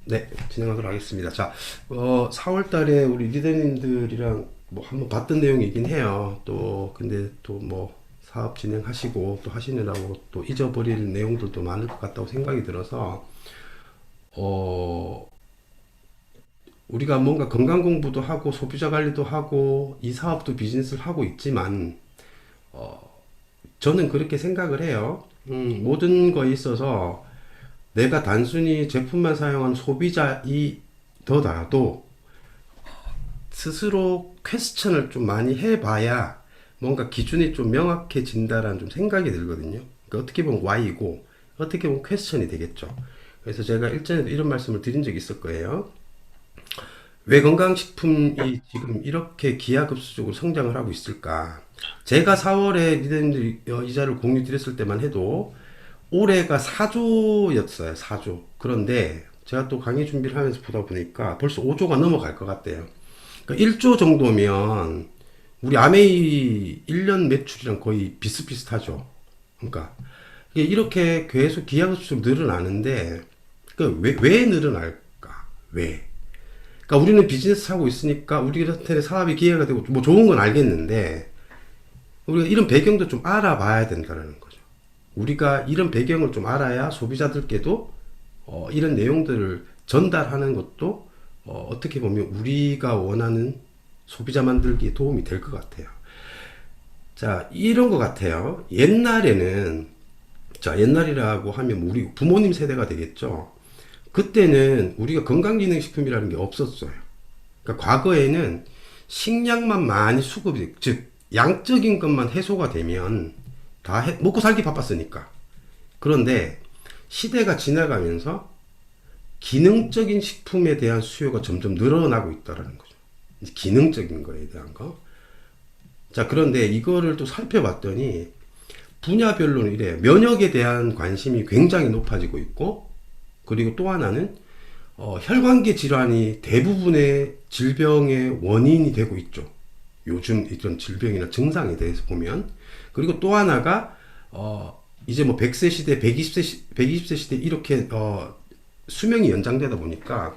네, 진행하도록 하겠습니다. 자, 4월 달에 우리 리더님들이랑 뭐 한번 봤던 내용이긴 해요. 또, 근데 또 뭐 사업 진행하시고 또 하시느라고 또 잊어버릴 내용들도 많을 것 같다고 생각이 들어서, 어, 우리가 뭔가 건강 공부도 하고 소비자 관리도 하고 이 사업도 비즈니스를 하고 있지만, 저는 그렇게 생각을 해요. 모든 거에 있어서 내가 단순히 제품만 사용하는 소비자이더라도 스스로 퀘스천을 좀 많이 해봐야 뭔가 기준이 좀 명확해진다라는 좀 생각이 들거든요. 그러니까 어떻게 보면 Y이고 어떻게 보면 퀘스천이 되겠죠. 그래서 제가 일전에도 이런 말씀을 드린 적이 있을 거예요. 왜 건강식품이 지금 이렇게 기하급수적으로 성장을 하고 있을까? 제가 4월에 리더님들 이자를 공유 드렸을 때만 해도 올해가 4조였어요. 4조. 그런데 제가 또 강의 준비를 하면서 보다 보니까 벌써 5조가 넘어갈 것 같대요. 그러니까 1조 정도면 우리 아메이 1년 매출이랑 거의 비슷비슷하죠. 그러니까 이게 이렇게 계속 기하급수적으로 늘어나는데 왜 늘어날까? 왜? 그러니까 우리는 비즈니스 하고 있으니까 우리한테 사업이 기회가 되고 뭐 좋은 건 알겠는데 우리가 이런 배경도 좀 알아봐야 된다는 거죠. 우리가 이런 배경을 좀 알아야 소비자들께도 이런 내용들을 전달하는 것도 어떻게 보면 우리가 원하는 소비자 만들기에 도움이 될 것 같아요. 자, 이런 것 같아요. 옛날에는, 자, 옛날이라고 하면 우리 부모님 세대가 되겠죠. 그때는 우리가 건강기능식품이라는 게 없었어요. 그러니까 과거에는 식량만 많이 수급이, 즉, 양적인 것만 해소가 되면 먹고 살기 바빴으니까. 그런데 시대가 지나가면서 기능적인 식품에 대한 수요가 점점 늘어나고 있다는 거죠. 기능적인 거에 대한 거. 자, 그런데 이거를 또 살펴봤더니 분야별로는 이래요. 면역에 대한 관심이 굉장히 높아지고 있고, 그리고 또 하나는 혈관계 질환이 대부분의 질병의 원인이 되고 있죠. 요즘 이런 질병이나 증상에 대해서 보면. 그리고 또 하나가 이제 뭐 100세 시대, 120세 시대 이렇게 수명이 연장되다 보니까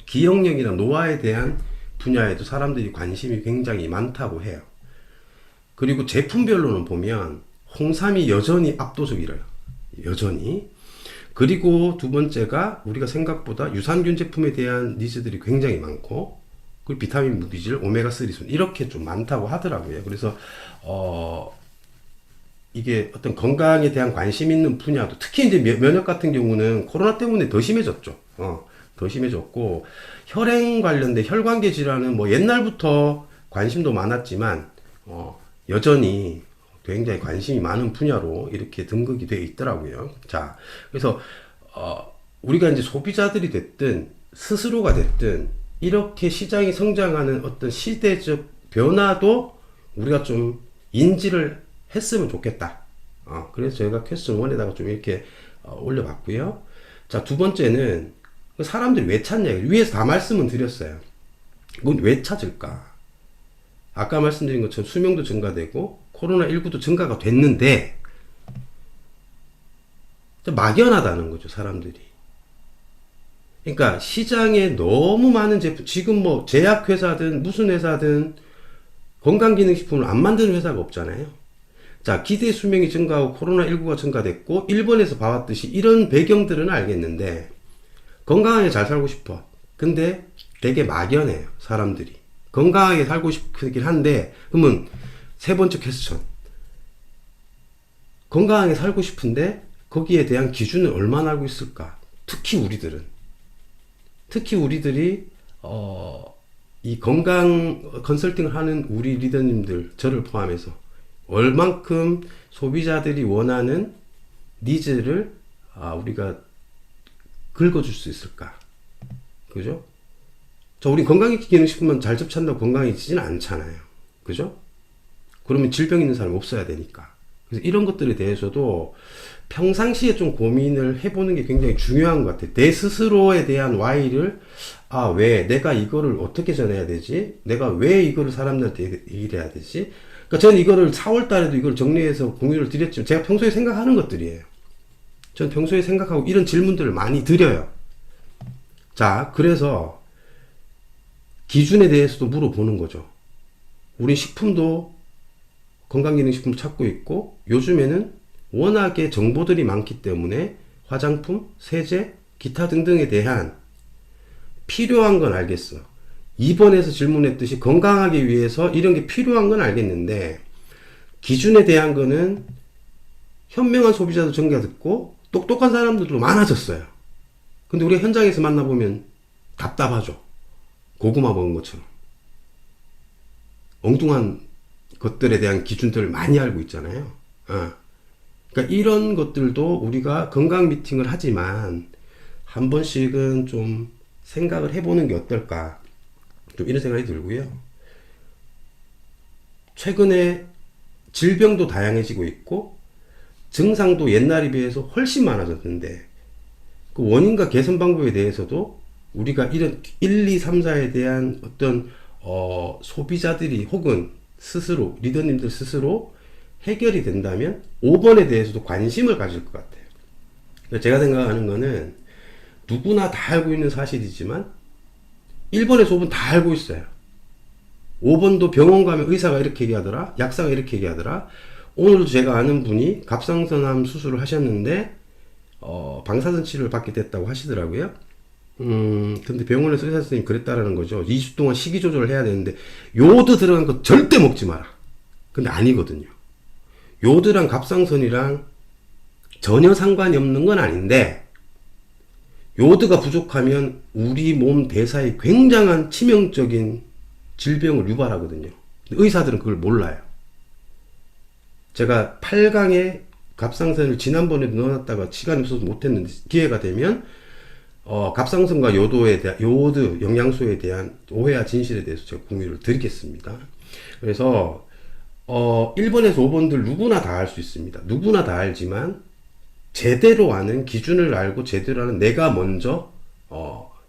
기억력이나 노화에 대한 분야에도 사람들이 관심이 굉장히 많다고 해요. 그리고 제품별로는 보면 홍삼이 여전히 압도적이래요. 여전히. 그리고 두 번째가 우리가 생각보다 유산균 제품에 대한 니즈들이 굉장히 많고, 그리고 비타민 무기질, 오메가3 순 이렇게 좀 많다고 하더라고요. 그래서 이게 어떤 건강에 대한 관심 있는 분야도, 특히 이제 면역 같은 경우는 코로나 때문에 더 심해졌죠. 더 심해졌고, 혈행 관련된 혈관계 질환은 뭐 옛날부터 관심도 많았지만 여전히 굉장히 관심이 많은 분야로 이렇게 등극이 되어 있더라고요. 자, 그래서 우리가 이제 소비자들이 됐든 스스로가 됐든 이렇게 시장이 성장하는 어떤 시대적 변화도 우리가 좀 인지를 했으면 좋겠다. 그래서 저희가 퀘스천 1에다가 좀 이렇게 올려봤고요. 자, 두 번째는 사람들이 왜 찾냐. 위에서 다 말씀은 드렸어요. 이건 왜 찾을까? 아까 말씀드린 것처럼 수명도 증가되고 코로나19도 증가가 됐는데 막연하다는 거죠, 사람들이. 그러니까 시장에 너무 많은 제품, 지금 뭐 제약회사든 무슨 회사든 건강기능식품을 안 만드는 회사가 없잖아요. 자, 기대 수명이 증가하고 코로나19가 증가됐고 일본에서 봐왔듯이 이런 배경들은 알겠는데 건강하게 잘 살고 싶어. 근데 되게 막연해요, 사람들이. 건강하게 살고 싶긴 한데, 그러면 세 번째 퀘스천. 건강하게 살고 싶은데 거기에 대한 기준을 얼마나 알고 있을까? 특히 우리들이 이 건강 컨설팅을 하는 우리 리더님들, 저를 포함해서 얼만큼 소비자들이 원하는 니즈를 우리가 긁어줄 수 있을까? 그죠? 우리 건강기능식품만 잘 접찬다고 건강해지지는 않잖아요. 그죠? 그러면 질병 있는 사람이 없어야 되니까. 그래서 이런 것들에 대해서도 평상시에 좀 고민을 해보는 게 굉장히 중요한 것 같아요. 내 스스로에 대한 Y를, 왜 내가 이거를 어떻게 전해야 되지? 내가 왜 이거를 사람들한테 얘기를 해야 되지? 그러니까 저는 이거를 4월 달에도 이걸 정리해서 공유를 드렸지만 제가 평소에 생각하는 것들이에요. 전 평소에 생각하고 이런 질문들을 많이 드려요. 자, 그래서 기준에 대해서도 물어보는 거죠. 우리 식품도 건강기능식품 찾고 있고, 요즘에는 워낙에 정보들이 많기 때문에 화장품, 세제, 기타 등등에 대한 필요한 건 알겠어. 2번에서 질문했듯이 건강하기 위해서 이런 게 필요한 건 알겠는데, 기준에 대한 거는 현명한 소비자도 증가됐고 똑똑한 사람들도 많아졌어요. 근데 우리 현장에서 만나보면 답답하죠. 고구마 먹은 것처럼. 엉뚱한 것들에 대한 기준들을 많이 알고 있잖아요. 그러니까 이런 것들도 우리가 건강 미팅을 하지만 한 번씩은 좀 생각을 해보는 게 어떨까. 좀 이런 생각이 들고요. 최근에 질병도 다양해지고 있고 증상도 옛날에 비해서 훨씬 많아졌는데 그 원인과 개선 방법에 대해서도 우리가 이런 1, 2, 3, 4에 대한 어떤 소비자들이 혹은 스스로 리더님들 스스로 해결이 된다면 5번에 대해서도 관심을 가질 것 같아요. 제가 생각하는 거는 누구나 다 알고 있는 사실이지만 1번에서 5번 다 알고 있어요. 5번도 병원 가면 의사가 이렇게 얘기하더라, 약사가 이렇게 얘기하더라. 오늘도 제가 아는 분이 갑상선암 수술을 하셨는데 방사선 치료를 받게 됐다고 하시더라고요. 근데 병원에서 의사 선생님이 그랬다라는 거죠. 2주 동안 식이 조절을 해야 되는데 요오드 들어간 거 절대 먹지 마라. 근데 아니거든요. 요오드랑 갑상선이랑 전혀 상관이 없는 건 아닌데 요오드가 부족하면 우리 몸 대사에 굉장한 치명적인 질병을 유발하거든요. 의사들은 그걸 몰라요. 제가 8강에 갑상선을 지난번에도 넣어놨다가 시간이 없어서 못했는데 기회가 되면 갑상선과 요오드 영양소에 대한 오해와 진실에 대해서 제가 공유를 드리겠습니다. 그래서 1번에서 5번들 누구나 다 알 수 있습니다. 누구나 다 알지만 제대로 아는 기준을 알고 제대로 아는 내가 먼저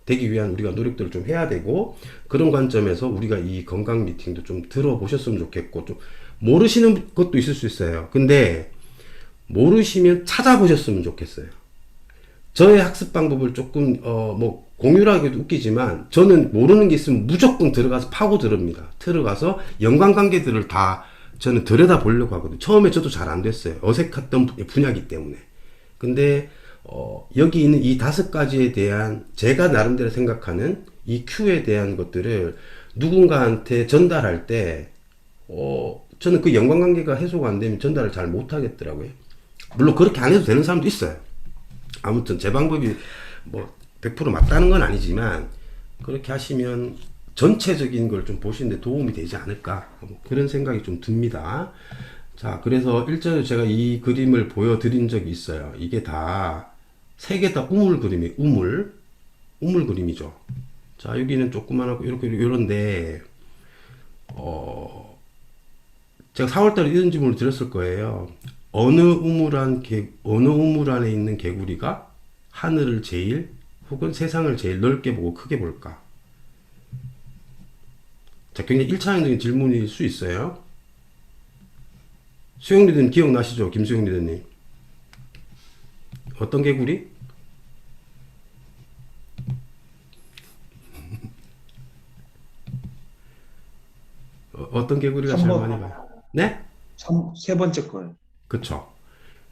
되기 위한 우리가 노력들을 좀 해야 되고 그런 관점에서 우리가 이 건강 미팅도 좀 들어보셨으면 좋겠고 좀 모르시는 것도 있을 수 있어요. 근데 모르시면 찾아보셨으면 좋겠어요. 저의 학습 방법을 조금 뭐 공유를 하기도 웃기지만 저는 모르는 게 있으면 무조건 들어가서 파고 들읍니다. 들어가서 연관관계들을 다 저는 들여다 보려고 하거든요. 처음에 저도 잘 안 됐어요. 어색했던 분야이기 때문에. 근데 여기 있는 이 5가지에 대한 제가 나름대로 생각하는 이 Q에 대한 것들을 누군가한테 전달할 때 저는 그 연관관계가 해소가 안 되면 전달을 잘 못하겠더라고요. 물론 그렇게 안 해도 되는 사람도 있어요. 아무튼 제 방법이 뭐 100% 맞다는 건 아니지만 그렇게 하시면 전체적인 걸 좀 보시는데 도움이 되지 않을까 그런 생각이 좀 듭니다. 자, 그래서 일전에 제가 이 그림을 보여드린 적이 있어요. 이게 다 3개 다 우물 그림이에요. 우물 그림이죠. 자, 여기는 조그만하고 이렇게 이런데 제가 4월달에 이런 질문을 드렸을 거예요. 어느 우물 안에 있는 개구리가 하늘을 제일 혹은 세상을 제일 넓게 보고 크게 볼까? 자, 굉장히 1차원적인 질문일 수 있어요. 수영 리더님 기억나시죠? 김수영 리더님. 어떤 개구리? 어떤 개구리가 제일 많이 봐요? 네? 세 번째 거요. 그쵸.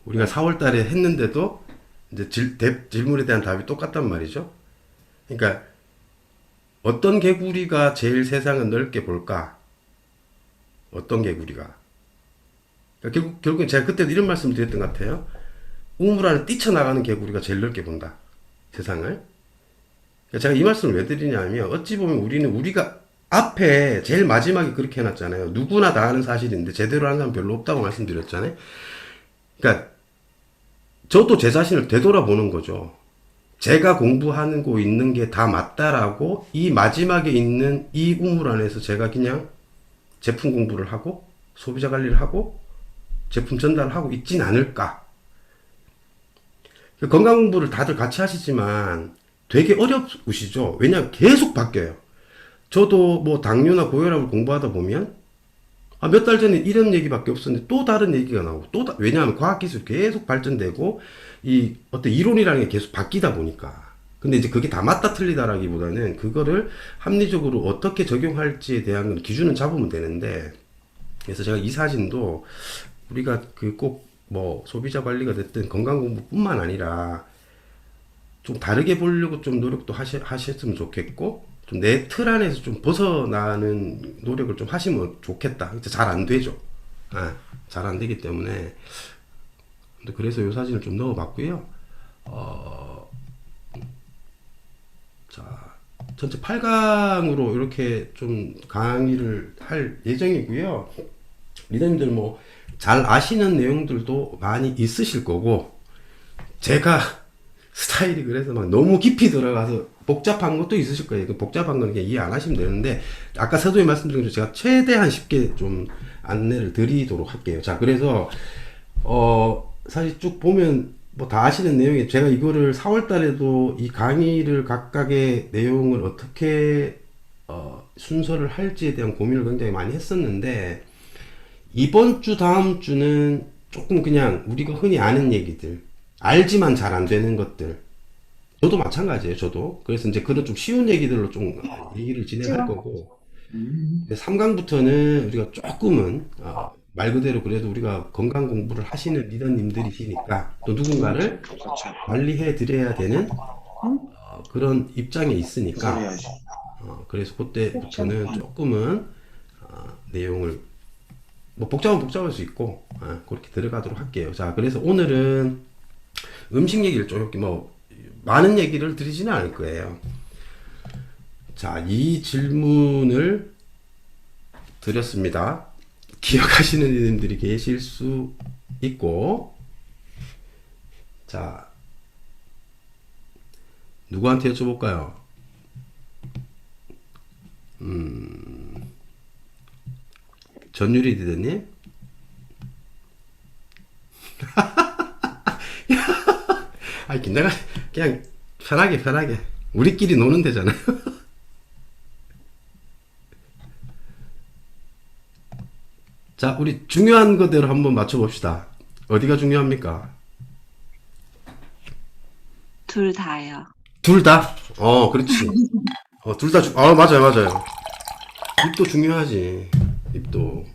우리가 4월 달에 했는데도 이제 질문에 대한 답이 똑같단 말이죠. 그러니까 어떤 개구리가 제일 세상을 넓게 볼까? 어떤 개구리가? 그러니까 결국엔 제가 그때도 이런 말씀을 드렸던 것 같아요. 우물 안에 뛰쳐나가는 개구리가 제일 넓게 본다. 세상을. 그러니까 제가 이 말씀을 왜 드리냐면 어찌 보면 우리가 앞에 제일 마지막에 그렇게 해놨잖아요. 누구나 다 아는 사실인데 제대로 하는 사람 별로 없다고 말씀드렸잖아요. 그러니까 저도 제 자신을 되돌아보는 거죠. 제가 공부하고 있는 게 다 맞다라고 이 마지막에 있는 이 우물 안에서 제가 그냥 제품 공부를 하고 소비자 관리를 하고 제품 전달을 하고 있진 않을까. 건강 공부를 다들 같이 하시지만 되게 어려우시죠. 왜냐하면 계속 바뀌어요. 저도 뭐 당뇨나 고혈압을 공부하다 보면 몇 달 전에 이런 얘기밖에 없었는데 또 다른 얘기가 나오고 왜냐하면 과학기술이 계속 발전되고 이 어떤 이론이라는 게 계속 바뀌다 보니까 근데 이제 그게 다 맞다 틀리다라기보다는 그거를 합리적으로 어떻게 적용할지에 대한 건 기준은 잡으면 되는데, 그래서 제가 이 사진도 우리가 그 꼭 뭐 소비자 관리가 됐든 건강 공부뿐만 아니라 좀 다르게 보려고 좀 노력도 하셨으면 좋겠고, 좀 내 틀 안에서 좀 벗어나는 노력을 좀 하시면 좋겠다. 잘 안 되죠. 잘 안 되기 때문에. 근데 그래서 이 사진을 좀 넣어봤고요. 자, 전체 8강으로 이렇게 좀 강의를 할 예정이고요. 리더님들 뭐 잘 아시는 내용들도 많이 있으실 거고, 제가 스타일이 그래서 막 너무 깊이 들어가서 복잡한 것도 있으실 거예요. 그 복잡한 건 그냥 이해 안 하시면 되는데, 아까 서두에 말씀드린 것처럼 제가 최대한 쉽게 좀 안내를 드리도록 할게요. 자, 그래서 사실 쭉 보면 뭐 다 아시는 내용이, 제가 이거를 4월 달에도 이 강의를 각각의 내용을 어떻게 순서를 할지에 대한 고민을 굉장히 많이 했었는데, 이번 주 다음 주는 조금 그냥 우리가 흔히 아는 얘기들, 알지만 잘 안 되는 것들, 저도 마찬가지예요. 저도 그래서 이제 그런 좀 쉬운 얘기들로 좀 얘기를 진행할 거고, 3강부터는 우리가 조금은 말 그대로 그래도 우리가 건강 공부를 하시는 리더님들이시니까 또 누군가를 관리해 드려야 되는 그런 입장에 있으니까, 해야지. 그래서 그때부터는 조금은 내용을 뭐 복잡하면 복잡할 수 있고 그렇게 들어가도록 할게요. 자, 그래서 오늘은 음식 얘기를 좀 이렇게 뭐 많은 얘기를 드리지는 않을 거예요. 자, 이 질문을 드렸습니다. 기억하시는 이들이 계실 수 있고, 자, 누구한테 여쭤볼까요? 전유리 리더님? 아니, 긴장하, 그냥 편하게. 우리끼리 노는 데잖아요. 자, 우리 중요한 거대로 한번 맞춰봅시다. 어디가 중요합니까? 둘 다요. 둘 다? 그렇지. 둘 다, 맞아요. 입도 중요하지. 입도.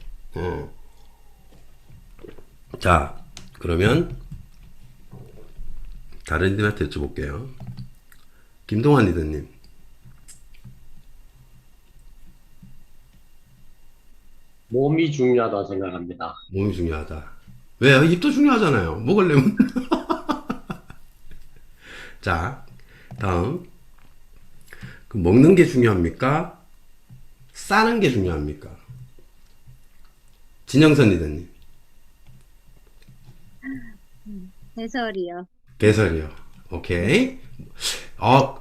자, 그러면 다른 분한테 여쭤볼게요. 김동환 리더님. 몸이 중요하다 생각합니다. 몸이 중요하다. 왜요? 입도 중요하잖아요. 먹으려면. 자, 다음. 그 먹는 게 중요합니까? 싸는 게 중요합니까? 진영선 리더님. 해설이요. 배설이요. 오케이.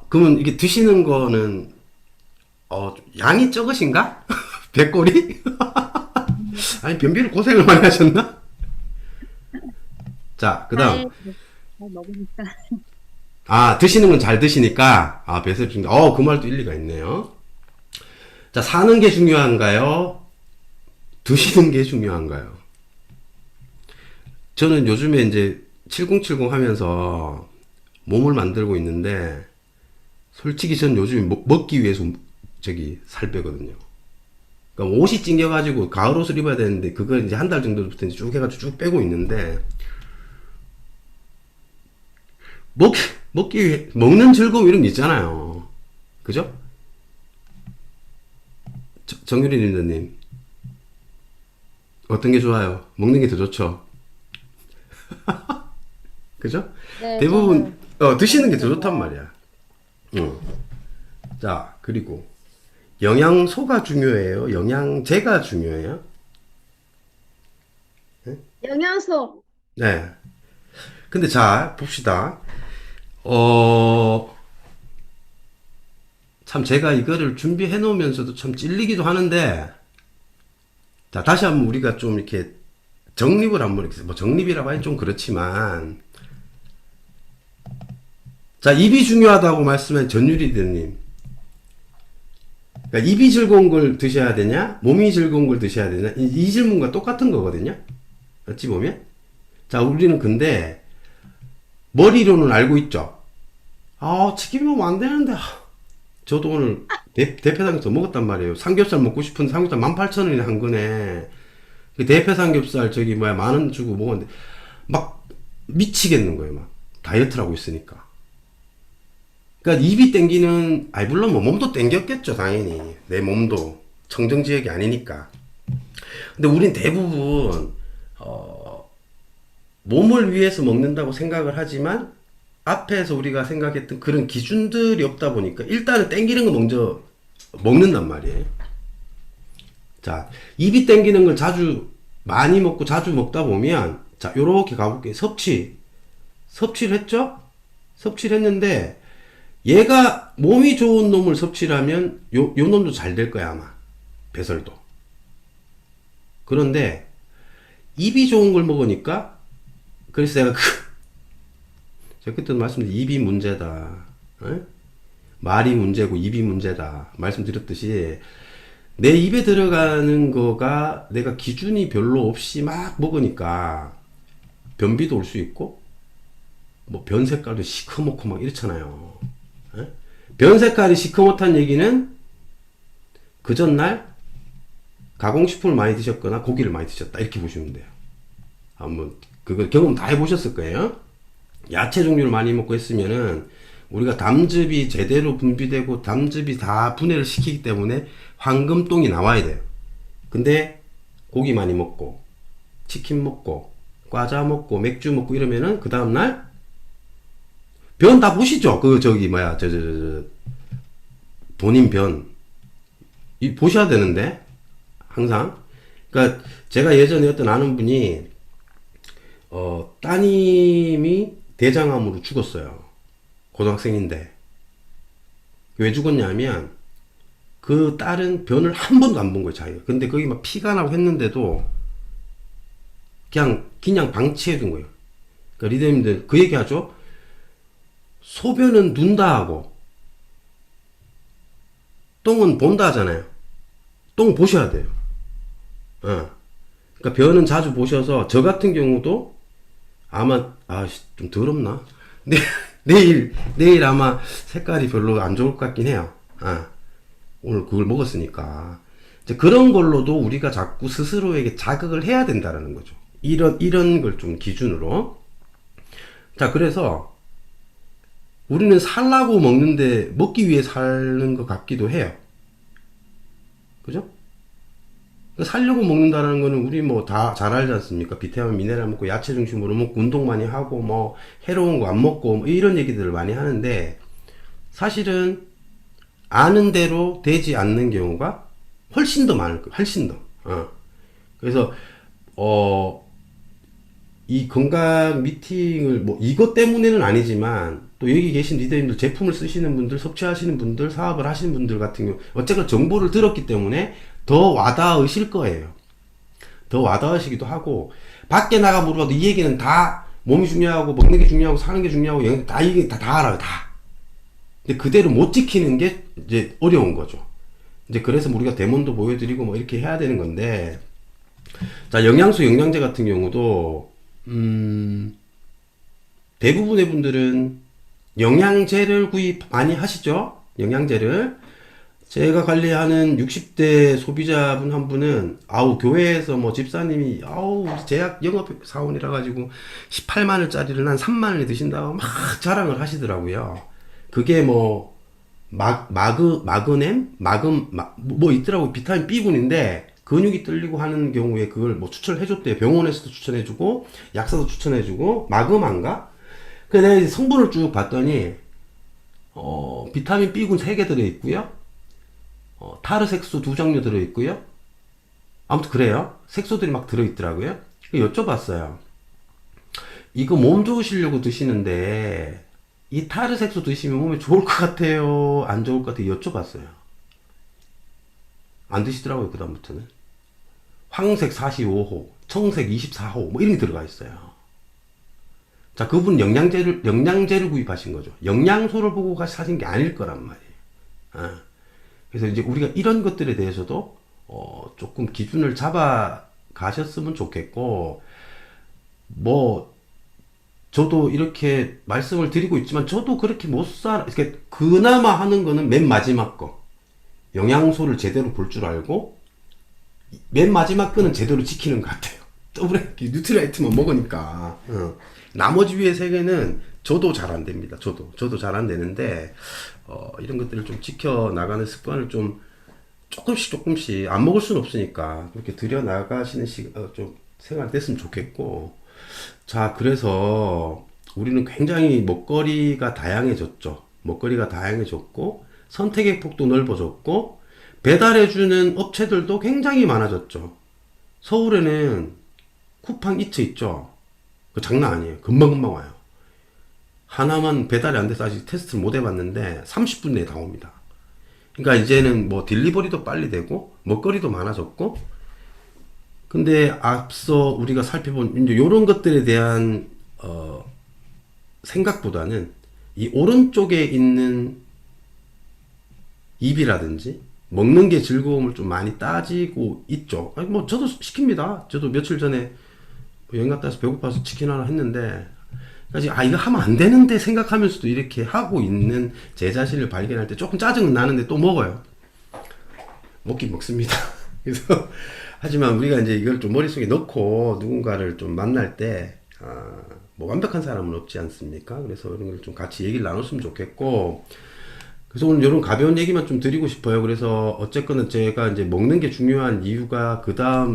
그러면 이게 드시는 거는, 양이 적으신가? 백골이? 아니, 변비를 고생을 많이 하셨나? 자, 그 다음. 잘 먹으니까. 드시는 건 잘 드시니까, 배설 중요하다. 그 말도 일리가 있네요. 자, 사는 게 중요한가요? 드시는 게 중요한가요? 저는 요즘에 이제 7070 하면서 몸을 만들고 있는데, 솔직히 전 요즘에 먹기 위해서 살 빼거든요. 그러니까 옷이 찡겨가지고 가을 옷을 입어야 되는데, 그걸 이제 한 달 정도부터 이제 쭉 해가지고 쭉 빼고 있는데, 먹기 위해, 먹는 즐거움 이런 게 있잖아요. 그죠? 정유리 리더님. 어떤 게 좋아요? 먹는 게 더 좋죠? 그죠? 네, 대부분, 드시는 게 더 좋단 말이야. 자, 그리고, 영양소가 중요해요? 영양제가 중요해요? 영양소. 네. 근데 자, 봅시다. 참 제가 이거를 준비해 놓으면서도 참 찔리기도 하는데, 자, 다시 한번 우리가 좀 이렇게 정립을 한번 이렇게, 뭐 정립이라고 하긴 좀 그렇지만, 자, 입이 중요하다고 말씀한 전유리드님. 그러니까 입이 즐거운 걸 드셔야 되냐? 몸이 즐거운 걸 드셔야 되냐? 이 질문과 똑같은 거거든요. 어찌 보면. 자, 우리는 근데 머리로는 알고 있죠. 아, 치킨 먹으면 안 되는데. 저도 오늘 대패상에서 먹었단 말이에요. 삼겹살 먹고 싶은 삼겹살 18,000원이나 한 거네. 그 대패 삼겹살 저기 뭐야 10,000원 주고 먹었는데 막 미치겠는 거예요. 막 다이어트를 하고 있으니까. 그러니까 입이 땡기는, 아이 물론 뭐 몸도 땡겼겠죠 당연히. 내 몸도 청정지역이 아니니까. 근데 우린 대부분 몸을 위해서 먹는다고 생각을 하지만 앞에서 우리가 생각했던 그런 기준들이 없다 보니까 일단은 땡기는 거 먼저 먹는단 말이에요. 자, 입이 땡기는 걸 자주 많이 먹고 자주 먹다 보면, 자, 요렇게 가볼게요. 섭취를 했죠? 섭취를 했는데 얘가 몸이 좋은 놈을 섭취를 하면 요 놈도 잘 될 거야 아마. 배설도. 그런데 입이 좋은 걸 먹으니까, 그래서 제가 그때도 말씀드린 입이 문제다. 에? 말이 문제고 입이 문제다. 말씀드렸듯이 내 입에 들어가는 거가 내가 기준이 별로 없이 막 먹으니까 변비도 올 수 있고 뭐 변 색깔도 시커멓고 막 이렇잖아요. 에? 변 색깔이 시커멓다는 얘기는 그 전날 가공식품을 많이 드셨거나 고기를 많이 드셨다 이렇게 보시면 돼요. 한번 그거 경험 다 해보셨을 거예요. 야채 종류를 많이 먹고 했으면은 우리가 담즙이 제대로 분비되고 담즙이 다 분해를 시키기 때문에 황금똥이 나와야 돼요. 근데 고기 많이 먹고 치킨 먹고 과자 먹고 맥주 먹고 이러면은 그 다음날 변 다 보시죠. 그 저기 뭐야 저 본인 변 이 보셔야 되는데 항상. 그러니까 제가 예전에 어떤 아는 분이 따님이 대장암으로 죽었어요. 고등학생인데. 왜 죽었냐면, 그 딸은 변을 한 번도 안 본 거예요, 자기가. 근데 거기 막 피가 나고 했는데도, 그냥 방치해둔 거예요. 그러니까 리더님들 그 얘기 하죠? 소변은 눈다 하고, 똥은 본다 하잖아요. 똥 보셔야 돼요. 그러니까 변은 자주 보셔서, 저 같은 경우도 아마, 좀 더럽나? 내일 아마 색깔이 별로 안 좋을 것 같긴 해요. 오늘 그걸 먹었으니까. 이제 그런 걸로도 우리가 자꾸 스스로에게 자극을 해야 된다는 거죠. 이런 걸 좀 기준으로. 자, 그래서 우리는 살라고 먹는데 먹기 위해 사는 것 같기도 해요. 그죠? 살려고 먹는다는 거는 우리 뭐 다 잘 알지 않습니까? 비타민, 미네랄 먹고 야채 중심으로 먹고 운동 많이 하고 뭐 해로운 거 안 먹고 뭐 이런 얘기들을 많이 하는데 사실은 아는 대로 되지 않는 경우가 훨씬 더 많을 거예요. 훨씬 더. 그래서 이 건강 미팅을 뭐 이것 때문에는 아니지만 또 여기 계신 리더님들 제품을 쓰시는 분들 섭취하시는 분들 사업을 하시는 분들 같은 경우 어쨌든 정보를 들었기 때문에 더 와닿으실 거예요. 더 와닿으시기도 하고 밖에 나가 물어봐도 이 얘기는 다 몸이 중요하고 먹는 게 중요하고 사는 게 중요하고 다 이게 다 알아요. 다. 근데 그대로 못 지키는 게 이제 어려운 거죠. 이제 그래서 우리가 데몬도 보여드리고 뭐 이렇게 해야 되는 건데 자 영양소 영양제 같은 경우도 대부분의 분들은 영양제를 구입 많이 하시죠. 영양제를 제가 관리하는 60대 소비자분 한 분은 교회에서 뭐 집사님이 우리 제약 영업 사원이라 가지고 18만 원짜리를 한 3만 원에 드신다고 막 자랑을 하시더라고요. 그게 뭐 마그넴 뭐 있더라고. 비타민 B군인데 근육이 떨리고 하는 경우에 그걸 뭐 추천을 해줬대요. 병원에서도 추천해주고 약사도 추천해주고 마그마인가? 그래서 내가 이제 성분을 쭉 봤더니 비타민 B군 3개 들어있고요. 타르색소 2종류 들어있고요. 아무튼 그래요. 색소들이 막 들어있더라고요. 여쭤봤어요. 이거 몸 좋으시려고 드시는데 이 타르색소 드시면 몸에 좋을 것 같아요? 안 좋을 것 같아요? 여쭤봤어요. 안 드시더라고요. 그 다음부터는. 황색 45호, 청색 24호 뭐 이런 게 들어가 있어요. 자, 그분 영양제를 구입하신 거죠. 영양소를 보고 사신 게 아닐 거란 말이에요. 그래서 이제 우리가 이런 것들에 대해서도 조금 기준을 잡아 가셨으면 좋겠고 뭐 저도 이렇게 말씀을 드리고 있지만 저도 그렇게 못 살아. 그러니까 그나마 하는 거는 맨 마지막 거. 영양소를 제대로 볼 줄 알고 맨 마지막 거는 제대로 지키는 것 같아요. 더블 뉴트라이트만 먹으니까. 나머지 위에 세 개는 저도 잘 안 됩니다. 저도 잘 안 되는데 이런 것들을 좀 지켜 나가는 습관을 좀 조금씩 안 먹을 수는 없으니까 그렇게 들여 나가시는 좀 생활 됐으면 좋겠고. 자, 그래서 우리는 굉장히 먹거리가 다양해졌죠. 먹거리가 다양해졌고 선택의 폭도 넓어졌고 배달해주는 업체들도 굉장히 많아졌죠. 서울에는 쿠팡 이츠 있죠. 그 장난 아니에요. 금방금방 와요. 하나만 배달이 안 돼서 아직 테스트를 못 해봤는데 30분 내에 다 옵니다. 그러니까 이제는 뭐 딜리버리도 빨리 되고 먹거리도 많아졌고, 근데 앞서 우리가 살펴본 이제 이런 것들에 대한 생각보다는 이 오른쪽에 있는 입이라든지 먹는 게 즐거움을 좀 많이 따지고 있죠. 아니 뭐 저도 시킵니다. 저도 며칠 전에 여행 갔다 와서 배고파서 치킨 하나 했는데, 그러니까 이거 하면 안 되는데 생각하면서도 이렇게 하고 있는 제 자신을 발견할 때 조금 짜증은 나는데 또 먹어요. 먹긴 먹습니다. 그래서 하지만 우리가 이제 이걸 좀 머릿속에 넣고 누군가를 좀 만날 때 뭐 완벽한 사람은 없지 않습니까? 그래서 이런 걸 좀 같이 얘기를 나눴으면 좋겠고, 그래서 오늘 이런 가벼운 얘기만 좀 드리고 싶어요. 그래서 어쨌거나 제가 이제 먹는 게 중요한 이유가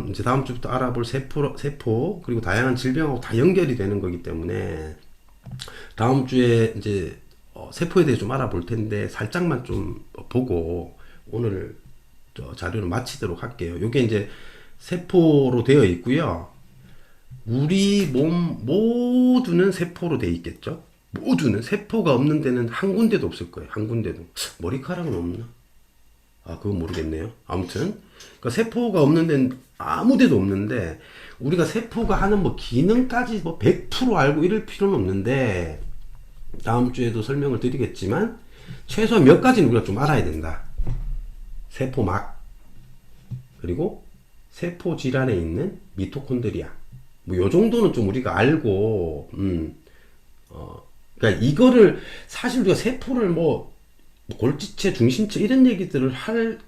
이제 다음 주부터 알아볼 세포 그리고 다양한 질병하고 다 연결이 되는 거기 때문에 다음 주에 이제 세포에 대해 좀 알아볼 텐데 살짝만 좀 보고 오늘 자료를 마치도록 할게요. 이게 이제 세포로 되어 있고요. 우리 몸 모두는 세포로 되어 있겠죠. 모두는 세포가 없는 데는 한 군데도 없을 거예요. 한 군데도. 머리카락은 없나? 그건 모르겠네요. 아무튼 그러니까 세포가 없는 데는 아무 데도 없는데 우리가 세포가 하는 뭐 기능까지 뭐 100% 알고 이럴 필요는 없는데 다음 주에도 설명을 드리겠지만 최소한 몇 가지는 우리가 좀 알아야 된다. 세포막, 그리고 세포 질환에 있는 미토콘드리아, 뭐 요 정도는 좀 우리가 알고 그러니까 이거를 사실 우리가 세포를 뭐 골지체, 중심체 이런 얘기들을 할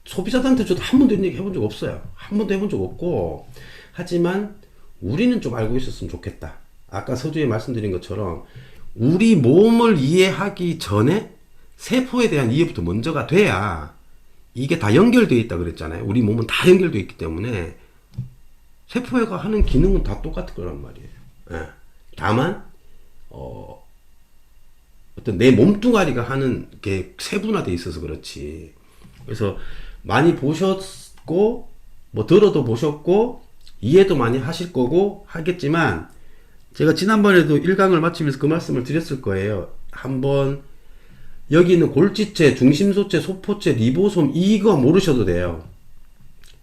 소비자들한테 저도 한 번도 이런 얘기 해본 적 없어요. 한 번도 해본 적 없고, 하지만 우리는 좀 알고 있었으면 좋겠다. 아까 서두에 말씀드린 것처럼 우리 몸을 이해하기 전에 세포에 대한 이해부터 먼저가 돼야 이게 다 연결되어 있다 그랬잖아요. 우리 몸은 다 연결되어 있기 때문에 세포가 하는 기능은 다 똑같을 거란 말이에요. 예. 다만 어떤 내 몸뚱아리가 하는 게 세분화되어 있어서 그렇지. 그래서 많이 보셨고 뭐 들어도 보셨고 이해도 많이 하실 거고 하겠지만, 제가 지난번에도 1강을 마치면서 그 말씀을 드렸을 거예요. 한번 여기 있는 골지체, 중심소체, 소포체, 리보솜 이거 모르셔도 돼요.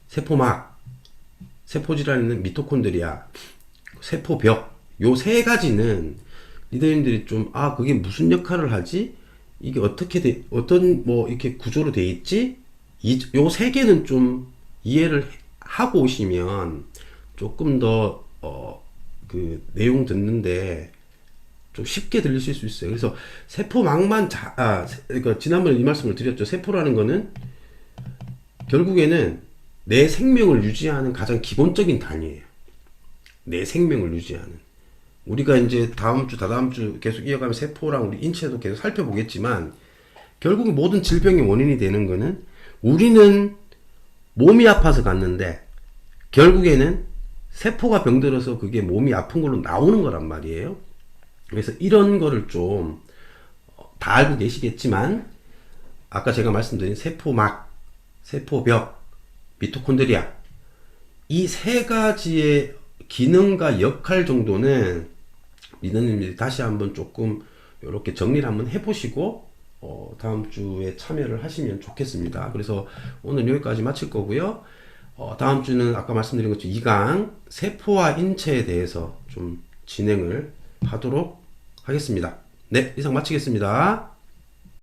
세포막, 세포질환에 있는 미토콘드리아, 세포벽, 요 세 가지는 리더님들이 좀 그게 무슨 역할을 하지? 이게 어떻게 어떤 뭐 이렇게 구조로 돼 있지? 요 세 개는 좀 이해를 하고 오시면 조금 더 그 내용 듣는데 좀 쉽게 들리실 수 있어요. 그래서 세포막만 그러니까 지난번에 이 말씀을 드렸죠. 세포라는 거는 결국에는 내 생명을 유지하는 가장 기본적인 단위예요. 내 생명을 유지하는. 우리가 이제 다음 주, 다다음 주 계속 이어가면 세포랑 우리 인체도 계속 살펴보겠지만, 결국 모든 질병의 원인이 되는 거는 우리는 몸이 아파서 갔는데 결국에는 세포가 병들어서 그게 몸이 아픈 걸로 나오는 거란 말이에요. 그래서 이런 거를 좀 다 알고 계시겠지만, 아까 제가 말씀드린 세포막, 세포벽, 미토콘드리아 이 세 가지의 기능과 역할 정도는 리더님들이 다시 한번 조금 이렇게 정리를 한번 해보시고 다음 주에 참여를 하시면 좋겠습니다. 그래서 오늘 여기까지 마칠 거고요. 다음 주는 아까 말씀드린 것처럼 2강 세포와 인체에 대해서 좀 진행을 하도록 하겠습니다. 네, 이상 마치겠습니다.